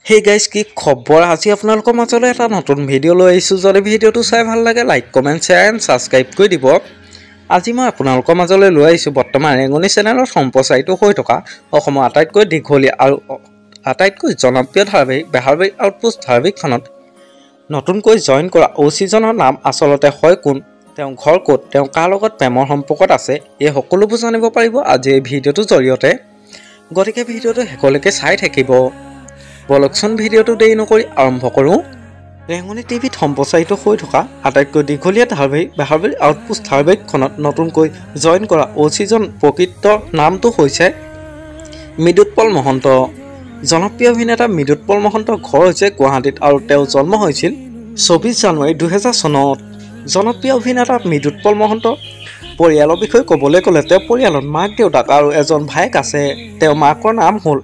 Hey guys, কি খবৰ আজি আপোনালোকৰ মাজলৈ এটা নতুন ভিডিও লৈ আহিছো যদি ভিডিওটো চাই ভাল লাগে like comment share and subscribe কৰি দিব আজি মই আপোনালোকৰ মাজলৈ লৈ আহিছো বৰ্তমান ৰেঙনি চেনেলৰ সম্প্ৰচাৰিত হৈ থকা অসমৰ আটাইতকৈ দীঘলীয়া আৰু আটাইতকৈ জনপ্ৰিয় ধাৰাবাহিক বেহাৰবাৰী আউটপোষ্ট ধাৰাবাহিকখনত নতুনকৈ জয়েন কৰা ওচিজনৰ নাম আচলতে হয় কোন তেওঁ ঘৰ ক'ত তেওঁ কাৰ লগত প্ৰেমৰ সম্পৰ্কত আছে এই সকলোবোৰ জানিব পাৰিব আজি এই ভিডিওটোৰ জৰিয়তে গতিকে ভিডিওটো শেষলৈকে চাই থাকিব বলকচোন ভিডিওটো দেৰি নকৰি আৰম্ভ কৰোঁ ৰেঙনি টিভিত সম্প্ৰচাৰিত হৈ থকা আটাইতকৈ দীঘলীয়া ধাৰাবাহিক বেহাৰবাৰী আউটপোষ্ট ধাৰাবাহিকখনত নতুনকৈ জয়েন কৰা ওচিজন প্ৰকৃত নামটো হৈছে মৃদুৎপল মহন্ত জনপ্ৰিয় অভিনেতা মৃদুৎপল মহন্তৰ ঘৰ হৈছে গুৱাহাটীত আৰু তেওঁ জন্ম হৈছিল 24 জানুৱাৰী 2000 চনত জনপ্ৰিয় অভিনেতা মৃদুৎপল মহন্ত পৰিয়ালৰ বিষয়ে ক'বলৈ গ'লে তেওঁ পৰিয়ালত মাক দেউতাক আৰু এজন ভায়েক আছে তেওঁ মাকৰ নাম হ'ল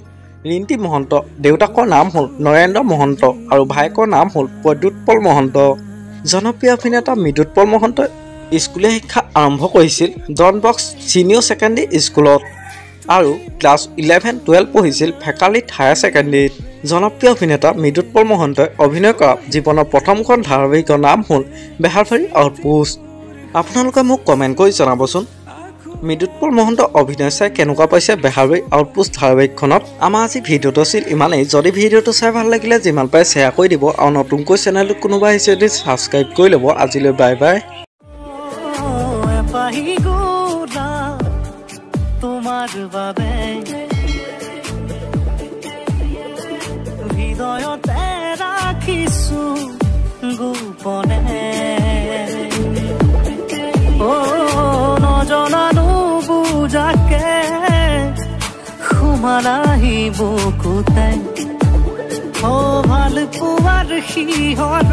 ৰিন্তি মহন্ত দেউতাকৰ নাম হ'ল নৰেন্দ্ৰ মহন্ত আৰু ভায়েকৰ নাম হ'ল প্ৰদ্যুৎপল মহন্ত জনপ্ৰিয় অভিনেতা মৃদুৎপল মহন্ত স্কুলীয়া শিক্ষা আৰম্ভ কৰিছিল ডন বক্স চিনিয়ৰ ছেকেণ্ডেৰী স্কুলত আৰু ক্লাছ 11-12 পঢ়িছিল ফেকালিত হায়াৰ ছেকেণ্ডেৰীত জনপ্ৰিয় অভিনেতা মৃদুৎপল মহন্তই অভিনয় কৰা জীৱনৰ প্ৰথমখন ধাৰাবাহিকৰ নাম হ'ল বেহাৰবাৰী আউটপোষ্ট আপোনালোকে মোক কমেণ্ট কৰি জনাবচোন মৃদুৎপল মহন্ত অভিনয় চাই কেনেকুৱা পাইছে বেহাৰবাৰী আউটপোষ্ট ধাৰাবাহিকখনত আমাৰ আজি ভিডিওটো আছিল ইমানেই যদি ভিডিওটো চাই ভাল লাগিলে যিমান পাৰে শ্বেয়াৰ কৰি দিব আৰু নতুনকৈ চেনেলটোত কোনোবা আহিছে যদি ছাবস্ক্ৰাইব কৰি ল'ব আজিলৈ বাই বাই তোমাৰ বাবে হৃদয়তে ৰাখিছো গোপনে ও নজনানো বুজাকে সুমানাহি বুকুতে ও ভাল পোৱাৰ শিহৰ